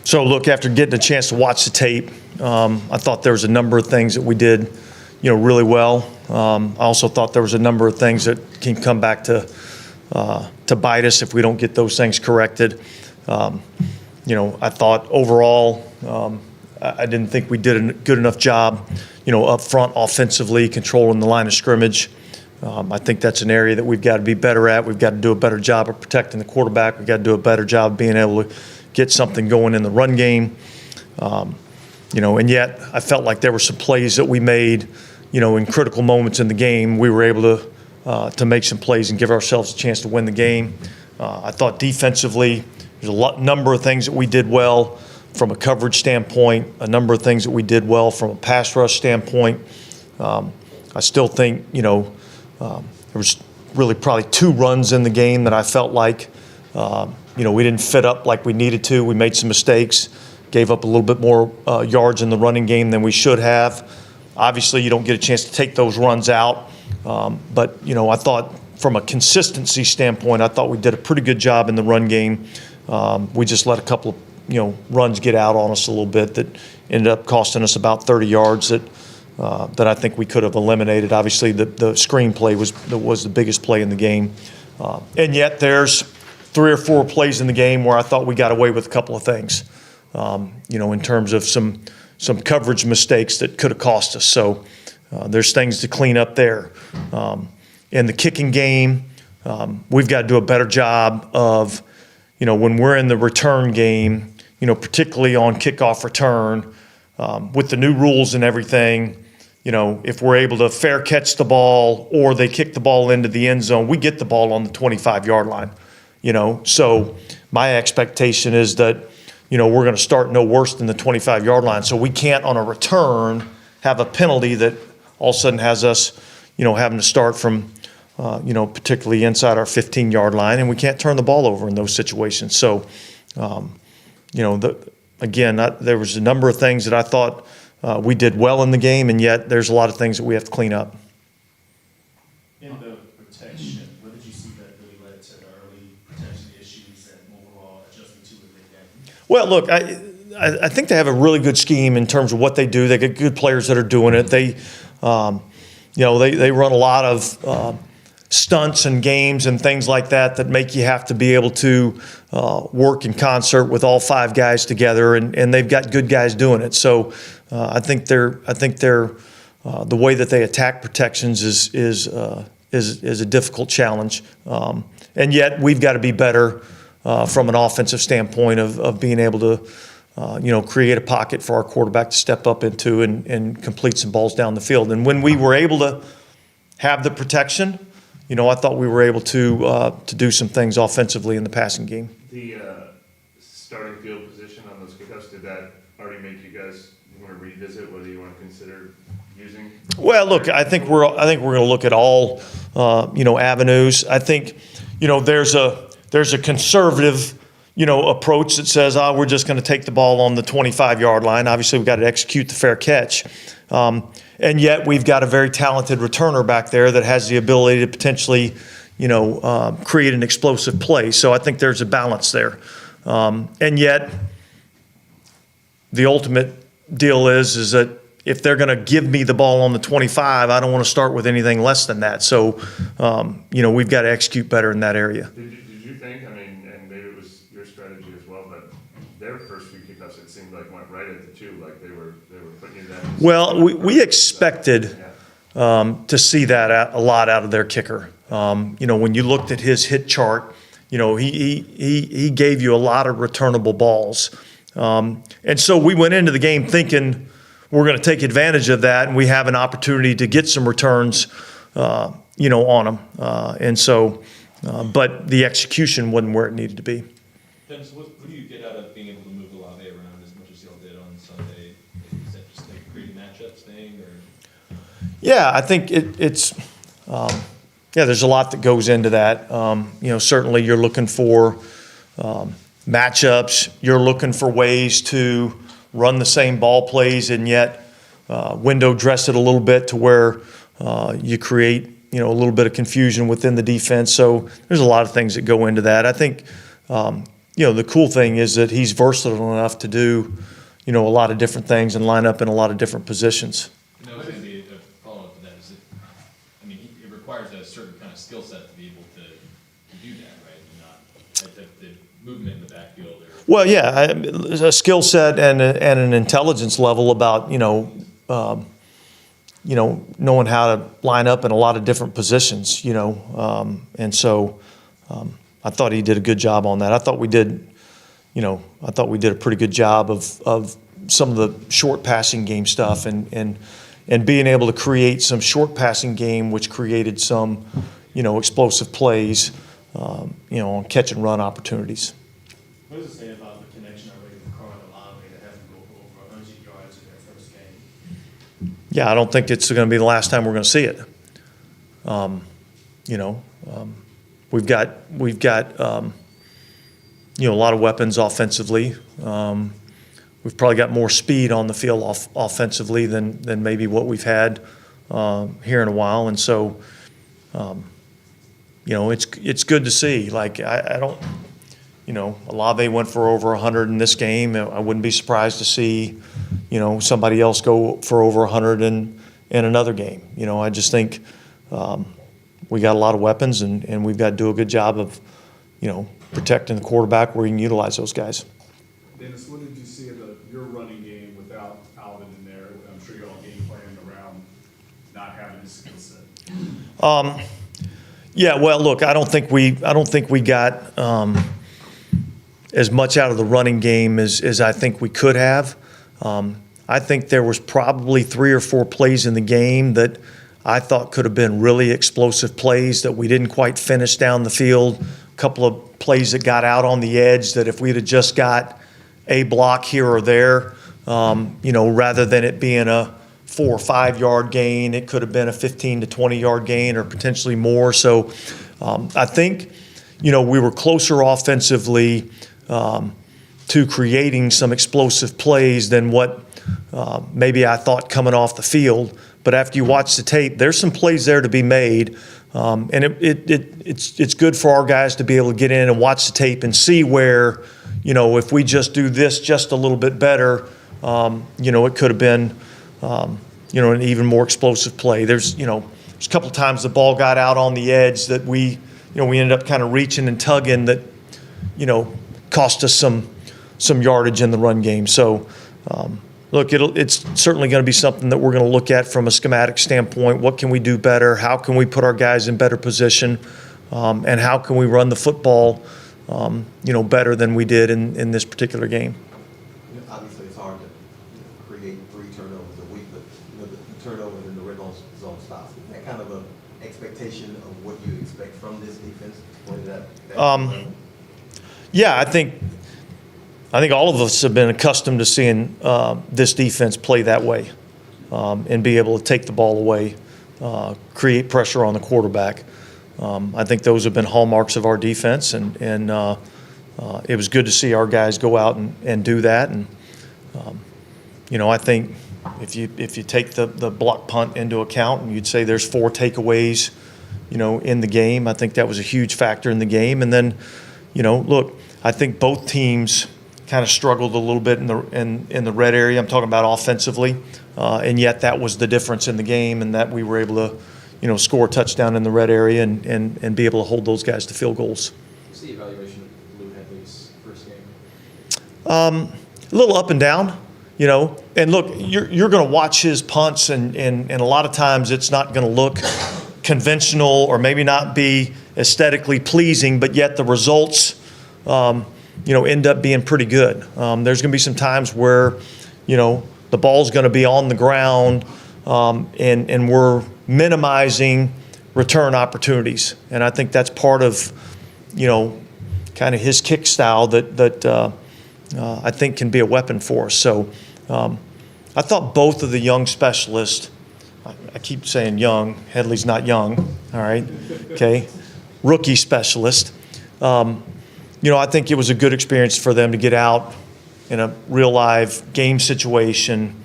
So, look, after getting a chance to watch the tape, I thought there was a number of things that we did, really well. I also thought there was a number of things that can come back to bite us if we don't get those things corrected. I thought overall, I didn't think we did a good enough job, up front offensively, controlling the line of scrimmage. I think that's an area that we've got to be better at. We've got to do a better job of protecting the quarterback. We've got to do a better job of being able to get something going in the run game. And yet I felt like there were some plays that we made, in critical moments in the game. We were able to make some plays and give ourselves a chance to win the game. I thought defensively, there's a number of things that we did well from a coverage standpoint, a number of things that we did well from a pass rush standpoint. I still think, there was really probably 2 runs in the game that I felt like, we didn't fit up like we needed to. We made some mistakes, gave up a little bit more yards in the running game than we should have. Obviously, you don't get a chance to take those runs out. But I thought from a consistency standpoint, I thought we did a pretty good job in the run game. We just let a couple of, runs get out on us a little bit that ended up costing us about 30 yards that I think we could have eliminated. Obviously, the screen play was the biggest play in the game. And yet there's 3 or 4 plays in the game where I thought we got away with a couple of things, in terms of some coverage mistakes that could have cost us. So there's things to clean up there. In the kicking game, we've got to do a better job of, when we're in the return game, particularly on kickoff return, with the new rules and everything, if we're able to fair catch the ball or they kick the ball into the end zone, we get the ball on the 25-yard line. So my expectation is that, we're going to start no worse than the 25-yard line. So we can't, on a return, have a penalty that all of a sudden has us, having to start from, particularly inside our 15-yard line, and we can't turn the ball over in those situations. So, there was a number of things that I thought we did well in the game, and yet there's a lot of things that we have to clean up. In the protection, what did you see that really led to the early protection issues and overall adjusting to it late game? Well, look, I think they have a really good scheme in terms of what they do. They get good players that are doing it. They run a lot of stunts and games and things like that make you have to be able to work in concert with all 5 guys together, and they've got good guys doing it. So I think they're the way that they attack protections is a difficult challenge, and yet we've got to be better from an offensive standpoint of being able to create a pocket for our quarterback to step up into and complete some balls down the field. And when we were able to have the protection, I thought we were able to do some things offensively in the passing game. The starting field position on those kickoffs, did that already make you guys want to revisit whether you want to consider using? Well, look, I think we're going to look at all avenues. I think there's a conservative approach that says we're just going to take the ball on the 25-yard line. Obviously, we've got to execute the fair catch. And yet we've got a very talented returner back there that has the ability to potentially, create an explosive play. So I think there's a balance there. And yet the ultimate deal is that if they're going to give me the ball on the 25, I don't want to start with anything less than that. So, we've got to execute better in that area. Did you think, and maybe it was your strategy as well, but their first few kickoffs, it seemed like went right at the 2, like they were putting you down. Well, we expected to see that a lot out of their kicker. When you looked at his hit chart, he gave you a lot of returnable balls. And so we went into the game thinking we're going to take advantage of that, and we have an opportunity to get some returns, on them. But the execution wasn't where it needed to be. Dennis, what do you get out of being able to move the latte around as much as y'all did on Sunday? Is that just like creating matchups thing, or? Yeah, I think it's there's a lot that goes into that. Certainly you're looking for matchups. You're looking for ways to run the same ball plays and yet window dress it a little bit to where you create a little bit of confusion within the defense. So there's a lot of things that go into that. I think the cool thing is that he's versatile enough to do, a lot of different things and line up in a lot of different positions. And that was going to be a follow-up to that. It requires a certain kind of skill set to be able to do that, right? And not the movement in the backfield. Well, yeah, a skill set and an intelligence level about, knowing how to line up in a lot of different positions, and so I thought he did a good job on that. I thought we did a pretty good job of some of the short passing game stuff and being able to create some short passing game, which created some, explosive plays, on catch and run opportunities. What does it say about the connection already with Carl Olave that hasn't go for over 100 yards in their first game? Yeah, I don't think it's going to be the last time we're going to see it. We've got a lot of weapons offensively. We've probably got more speed on the field offensively than maybe what we've had here in a while, and so it's good to see. Like I don't. Olave went for over 100 in this game. I wouldn't be surprised to see, somebody else go for over 100 in another game. I just think we got a lot of weapons, and we've got to do a good job of, protecting the quarterback where you can utilize those guys. Dennis, what did you see of your running game without Alvin in there? I'm sure you're all game planning around not having his skill set. Yeah, well, look, I don't think we got as much out of the running game as I think we could have. I think there was probably 3 or 4 plays in the game that I thought could have been really explosive plays that we didn't quite finish down the field. A couple of plays that got out on the edge that if we'd have just got a block here or there, rather than it being a 4 or 5 yard gain, it could have been a 15 to 20 yard gain or potentially more. So I think, we were closer offensively to creating some explosive plays than what maybe I thought coming off the field. But after you watch the tape, there's some plays there to be made, and it's good for our guys to be able to get in and watch the tape and see where, if we just do this just a little bit better, it could have been, an even more explosive play. There's a couple of times the ball got out on the edge that we ended up kind of reaching and tugging that, cost us some yardage in the run game. So, look, it's certainly going to be something that we're going to look at from a schematic standpoint. What can we do better? How can we put our guys in better position? And how can we run the football, better than we did in this particular game? Obviously, it's hard to create 3 turnovers a week, but the turnovers in the red zone stops. Is that kind of an expectation of what you expect from this defense? Yeah, I think all of us have been accustomed to seeing this defense play that way and be able to take the ball away, create pressure on the quarterback. I think those have been hallmarks of our defense, and it was good to see our guys go out and do that. And I think if you take the block punt into account, and you'd say there's 4 takeaways, in the game, I think that was a huge factor in the game. And then, look, I think both teams kind of struggled a little bit in the red area. I'm talking about offensively, and yet that was the difference in the game, and that we were able to, score a touchdown in the red area and be able to hold those guys to field goals. What's the evaluation of Lou Hedley's first game? A little up and down, And look, you're going to watch his punts, and a lot of times it's not going to look conventional or maybe not be aesthetically pleasing, but yet the results, end up being pretty good. There's going to be some times where, the ball's going to be on the ground, and we're minimizing return opportunities. And I think that's part of, kind of his kick style that I think can be a weapon for us. So I thought both of the young specialists, I keep saying young, Hedley's not young, all right, okay, rookie specialist. I think it was a good experience for them to get out in a real live game situation,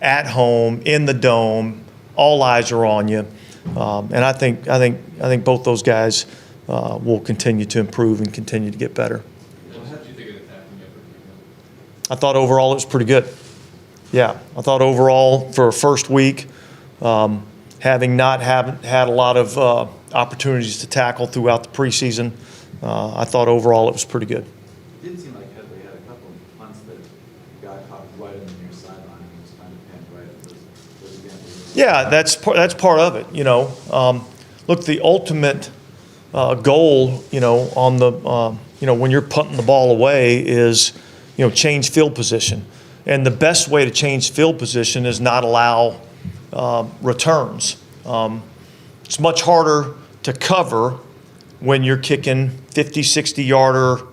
at home, in the dome, all eyes are on you. And I think both those guys will continue to improve and continue to get better. What I thought overall it was pretty good. Yeah, I thought overall for a first week, having not had a lot of opportunities to tackle throughout the preseason, I thought overall it was pretty good. It didn't seem like Headley had a couple of punts that got caught right on the near sideline and was kind of pinned right at those again. Yeah, that's part of it. Look, the ultimate goal, on the when you're punting the ball away is, change field position, and the best way to change field position is not allow returns. It's much harder to cover when you're kicking 50, 60-yarder,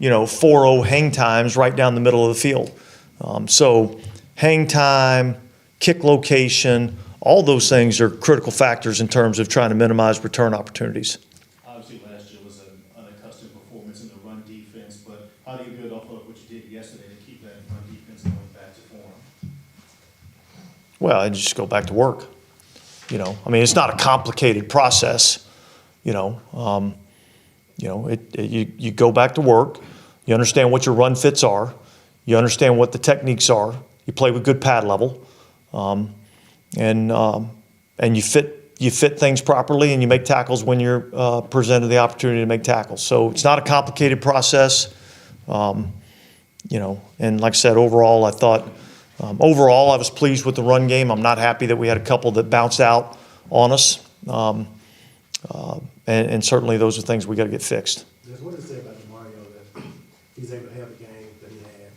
4-0 hang times right down the middle of the field. So hang time, kick location, all those things are critical factors in terms of trying to minimize return opportunities. Obviously, last year was an unaccustomed performance in the run defense, but how do you build off of what you did yesterday to keep that run defense going back to form? Well, and just go back to work. It's not a complicated process. You go back to work. You understand what your run fits are. You understand what the techniques are. You play with good pad level, and you fit things properly, and you make tackles when you're presented the opportunity to make tackles. So it's not a complicated process. And like I said, overall, I thought. Overall, I was pleased with the run game. I'm not happy that we had a couple that bounced out on us. And certainly those are things we got to get fixed. What does it say about Mario that he's able to have a game that he had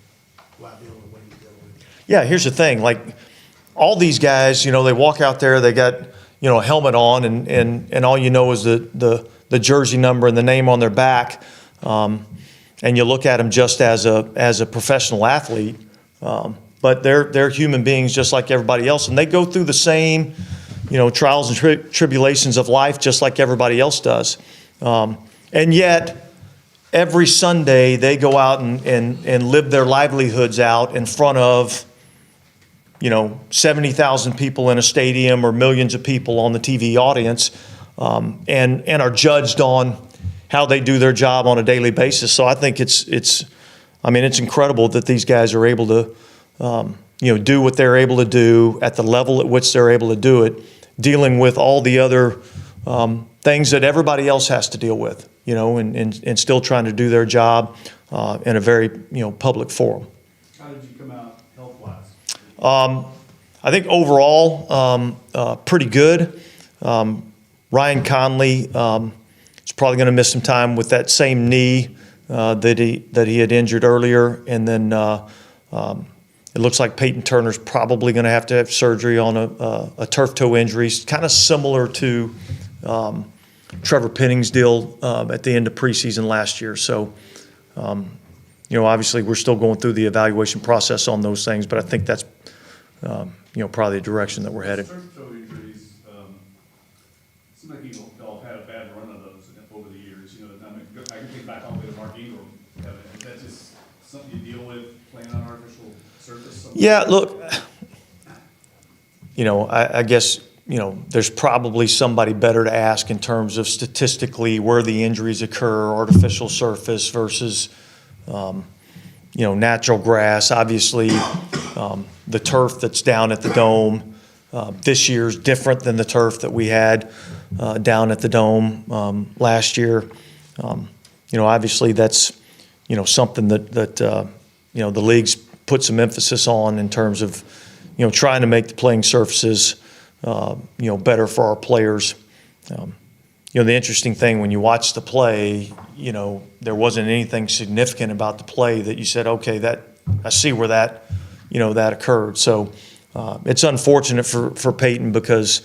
while dealing with what he's dealing with? Yeah, here's the thing. Like, all these guys, they walk out there, they got, a helmet on, and all is the jersey number and the name on their back. And you look at them just as a professional athlete. But they're human beings just like everybody else, and they go through the same, trials and tribulations of life just like everybody else does. And yet, every Sunday they go out and live their livelihoods out in front of, 70,000 people in a stadium or millions of people on the TV audience, and are judged on how they do their job on a daily basis. So I think it's incredible that these guys are able to do what they're able to do at the level at which they're able to do it, dealing with all the other things that everybody else has to deal with, and still trying to do their job in a very, public forum. How did you come out health-wise? I think overall, pretty good. Ryan Conley is probably going to miss some time with that same knee that he had injured earlier, and then it looks like Peyton Turner's probably going to have surgery on a turf toe injury, kind of similar to Trevor Penning's deal at the end of preseason last year. So, obviously we're still going through the evaluation process on those things, but I think that's, probably the direction that we're headed. Turf toe injuries, it seems like you all had a bad run of those over the years. I can think back all the way to Mark Ingram. Is that just something you deal with playing on artificial surface? Yeah, look, I guess, there's probably somebody better to ask in terms of statistically where the injuries occur, artificial surface versus, natural grass. Obviously, the turf that's down at the Dome this year is different than the turf that we had down at the Dome last year. Obviously that's, something that the league's put some emphasis on in terms of, trying to make the playing surfaces, better for our players. The interesting thing when you watch the play, there wasn't anything significant about the play that you said, okay, I see where that occurred. So it's unfortunate for Peyton because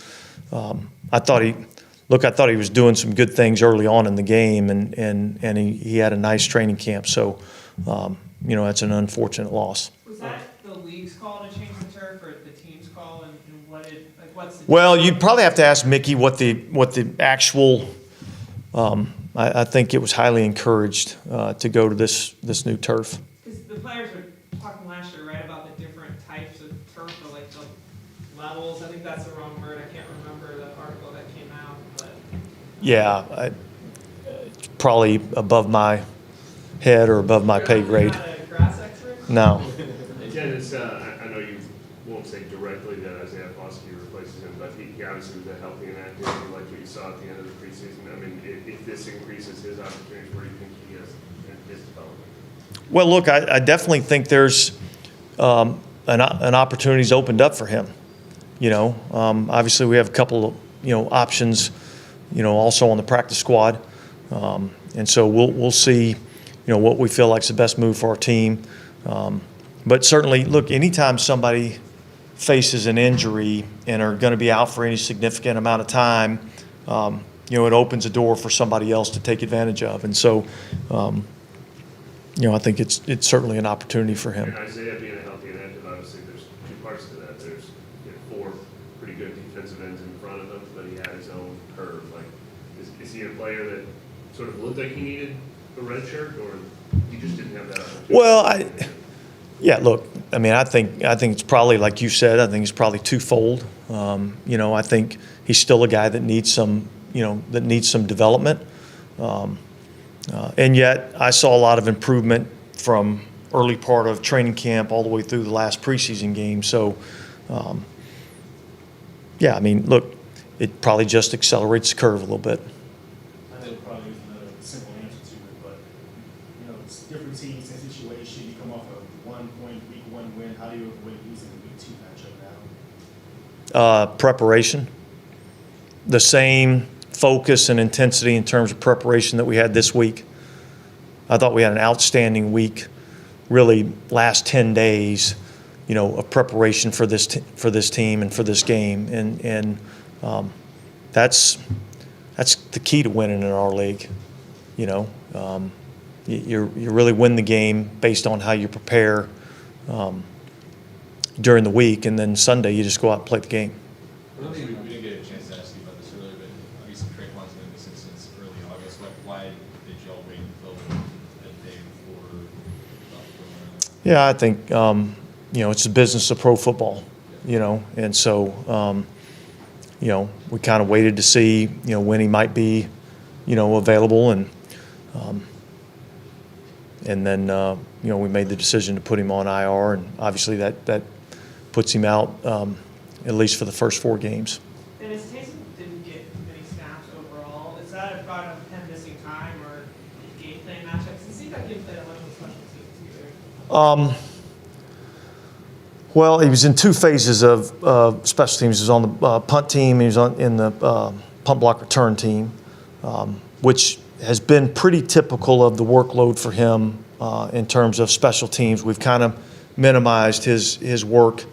I thought he was doing some good things early on in the game, and he had a nice training camp. So, that's an unfortunate loss. Was that the league's call to change the turf, or the team's call, and what's the? Well, you'd probably have to ask Mickey what the actual. I think it was highly encouraged to go to this new turf. Because the players were talking last year, right, about the different types of turf, or like the levels. I think that's the wrong word. I can't remember the article that came out, but. Yeah, probably above my head or above my pay grade. You're not a grass expert? No. Yeah, it's, I know you won't say directly that Isaiah Foskey replaces him, but he obviously was a healthy and active. You liked what you saw at the end of the preseason. I mean, if this increases his opportunities, where do you think he is in his development? Well, look, I definitely think there's an opportunity's opened up for him. You know, obviously we have a couple of, options, also on the practice squad. And so we'll see, what we feel like is the best move for our team. But certainly, look, anytime somebody faces an injury and are going to be out for any significant amount of time, it opens a door for somebody else to take advantage of. And so, I think it's certainly an opportunity for him. And Isaiah being a healthy and active, obviously there's two parts to that. There's four pretty good defensive ends in front of him, but he had his own curve. Like, is he a player that sort of looked like he needed a red shirt, or he just didn't have that opportunity? Well, yeah, look, I mean, I think it's probably, like you said, I think it's probably twofold. I think he's still a guy that needs some, development. And yet I saw a lot of improvement from early part of training camp all the way through the last preseason game. So, yeah, I mean, look, it probably just accelerates the curve a little bit. I know it probably isn't a simple answer to it, but, it's different teams and situation. You come off a 1 point, week 1 win. How do you avoid losing the week 2 matchup now? Preparation. The same focus and intensity in terms of preparation that we had this week. I thought we had an outstanding week, really last 10 days, of preparation for this team and for this game, and that's the key to winning in our league. You really win the game based on how you prepare during the week, and then Sunday you just go out and play the game. We didn't get a chance to ask you about this earlier, but obviously Traquan's been missing since early August. Why did y'all wait until the day before? Yeah, I think it's the business of pro football, and so we kind of waited to see when he might be available, and then we made the decision to put him on IR, and obviously that puts him out at least for the first 4 games. And as Taysom didn't get many snaps overall, is that a product of him missing time or game plan matchups? It seems like he didn't play that much on special teams either. Well, he was in 2 phases of special teams. He was on the punt team. He was in the punt block return team, which has been pretty typical of the workload for him in terms of special teams. We've kind of minimized his work,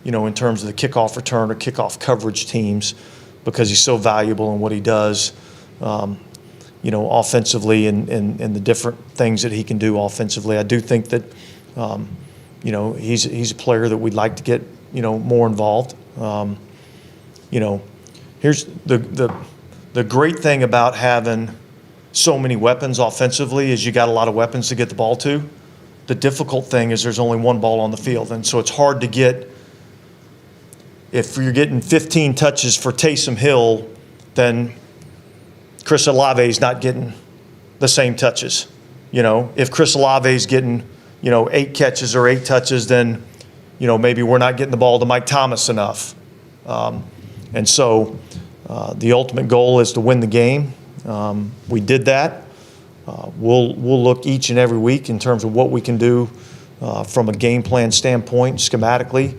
in terms of the kickoff return or kickoff coverage teams, because he's so valuable in what he does, offensively and the different things that he can do offensively. I do think that, he's a player that we'd like to get, more involved. Here's the great thing about having so many weapons offensively is you got a lot of weapons to get the ball to. The difficult thing is there's only one ball on the field, and so it's hard to get. If you're getting 15 touches for Taysom Hill, then Chris Olave is not getting the same touches. If Chris Olave is getting 8 catches or 8 touches, then maybe we're not getting the ball to Mike Thomas enough. And so the ultimate goal is to win the game. We did that. We'll look each and every week in terms of what we can do from a game plan standpoint, schematically.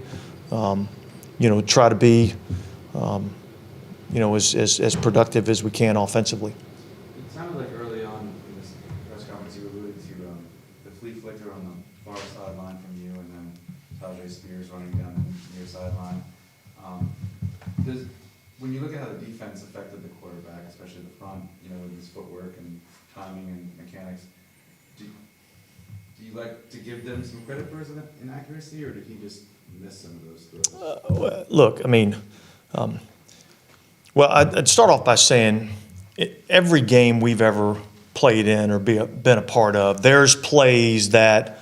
Try to be, as productive as we can offensively. It sounded like early on in this press conference you alluded to the flea flicker on the far sideline from you, and then Tajay Spears running down the near sideline. When you look at how the defense affected the quarterback, especially the front, with his footwork and timing and mechanics, do you like to give them some credit for his inaccuracy, or did he just miss some of those throws? Look, I mean, I'd start off by saying every game we've ever played in or been a part of, there's plays that,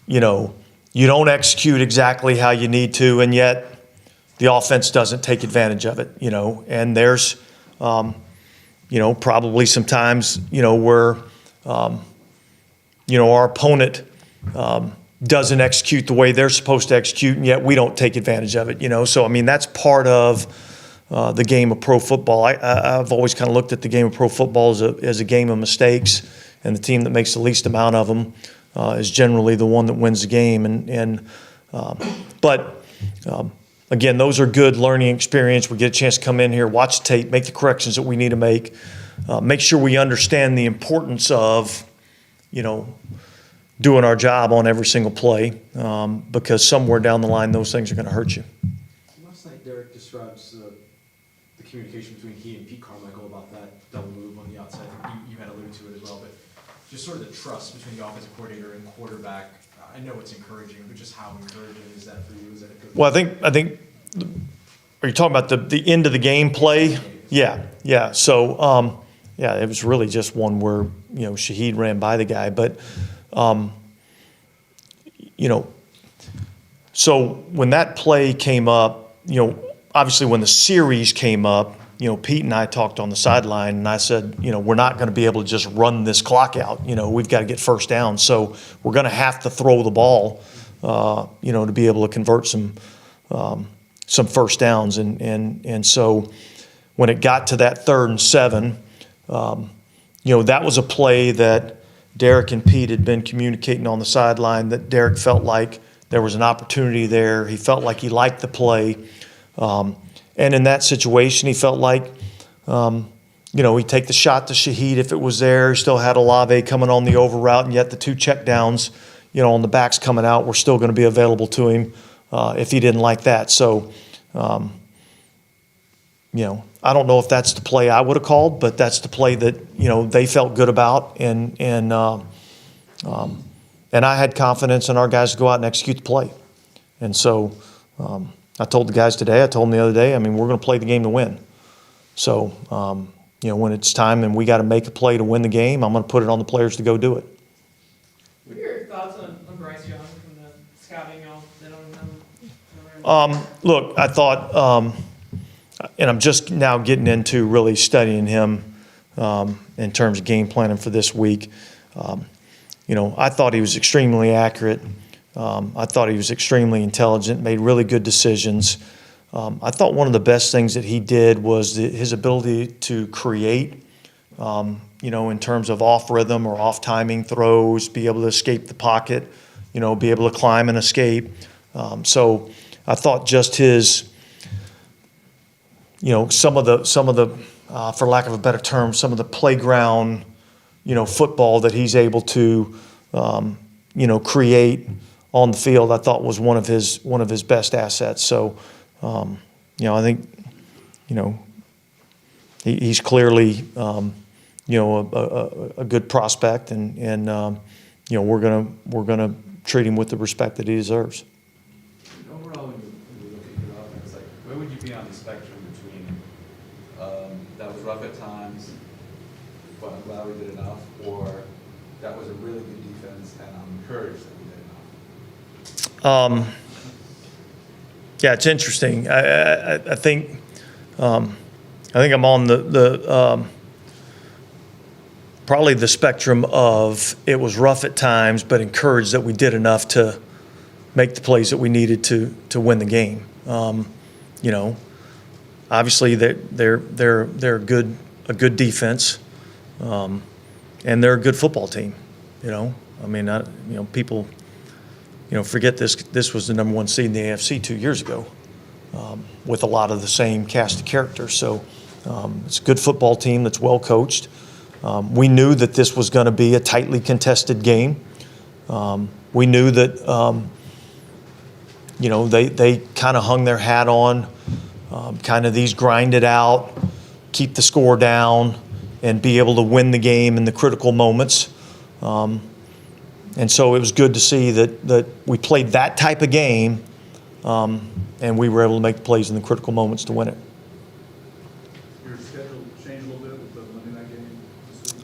you don't execute exactly how you need to, and yet the offense doesn't take advantage of it, and there's, probably sometimes, where, our opponent, doesn't execute the way they're supposed to execute, and yet we don't take advantage of it, you know? So, I mean, that's part of the game of pro football. I've always kind of looked at the game of pro football as a game of mistakes, and the team that makes the least amount of them is generally the one that wins the game. But again, those are good learning experience. We get a chance to come in here, watch the tape, make the corrections that we need to make sure we understand the importance of, you know, doing our job on every single play, because somewhere down the line, those things are going to hurt you. Last night, Derek describes the communication between he and Pete Carmichael about that double move on the outside. You had alluded to it as well, but just sort of the trust between the offensive coordinator and quarterback. I know it's encouraging, but just how encouraging is that for you? Is that a good? Well, I think. Are you talking about the end of the game play? Yeah. So, yeah, it was really just one where, you know, Shaheed ran by the guy, but, you know, so when that play came up, you know, obviously when the series came up, you know, Pete and I talked on the sideline, and I said, you know, we're not going to be able to just run this clock out. You know, we've got to get first down. So we're going to have to throw the ball, you know, to be able to convert some first downs. And so when it got to that 3rd and 7, you know, that was a play that Derek and Pete had been communicating on the sideline, that Derek felt like there was an opportunity there. He felt like he liked the play. And in that situation, he felt like, you know, he'd take the shot to Shaheed if it was there. He still had Olave coming on the over route, and yet the 2 checkdowns, you know, on the backs coming out were still going to be available to him if he didn't like that. So, you know, I don't know if that's the play I would have called, but that's the play that, you know, they felt good about, and I had confidence in our guys to go out and execute the play. And so I told the guys today, I told them the other day, I mean, we're going to play the game to win. So, you know, when it's time and we got to make a play to win the game, I'm going to put it on the players to go do it. What are your thoughts on Bryce Young from the scouting y'all did on him? Look, I thought, and I'm just now getting into really studying him in terms of game planning for this week. You know, I thought he was extremely accurate. I thought he was extremely intelligent, made really good decisions. I thought one of the best things that he did was his ability to create, you know, in terms of off rhythm or off timing throws, be able to escape the pocket, you know, be able to climb and escape. So I thought just his, you know, some of the, for lack of a better term, some of the playground, you know, football that he's able to, you know, create on the field, I thought was one of his best assets. So, you know, I think, you know, he's clearly, you know, a good prospect, and you know, we're gonna treat him with the respect that he deserves. Overall, when you look at your offense, like, where would you be on the spectrum between that was rough at times, but I'm glad we did enough, or that was a really good defense and I'm encouraged that we did enough? Yeah, it's interesting. I think I'm on the probably the spectrum of it was rough at times, but encouraged that we did enough to make the plays that we needed to win the game. You know, obviously they're a good defense, and they're a good football team. You know, I mean, you know, people, you know, forget this was the #1 seed in the AFC 2 years ago, with a lot of the same cast of characters. So it's a good football team that's well coached. We knew that this was going to be a tightly contested game. We knew that, you know, they kind of hung their hat on kind of these grind it out, keep the score down, and be able to win the game in the critical moments. And so it was good to see that we played that type of game, and we were able to make the plays in the critical moments to win it. Your schedule changed a little bit with the Monday night game this week?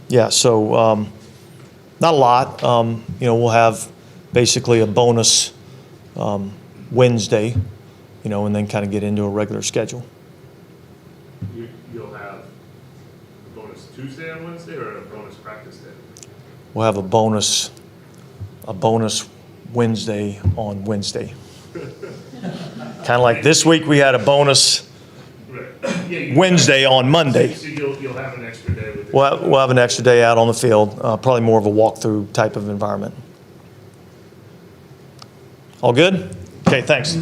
Yeah. So not a lot. You know, we'll have basically a bonus Wednesday, you know, and then kind of get into a regular schedule. You'll have a bonus Tuesday on Wednesday, or a bonus practice day? We'll have a bonus a bonus Wednesday on Wednesday. Kind of like this week, we had a bonus Right. Yeah, you- Wednesday on Monday. So you'll have an extra day with. We'll have an extra day out on the field, probably more of a walkthrough type of environment. All good? Okay, thanks.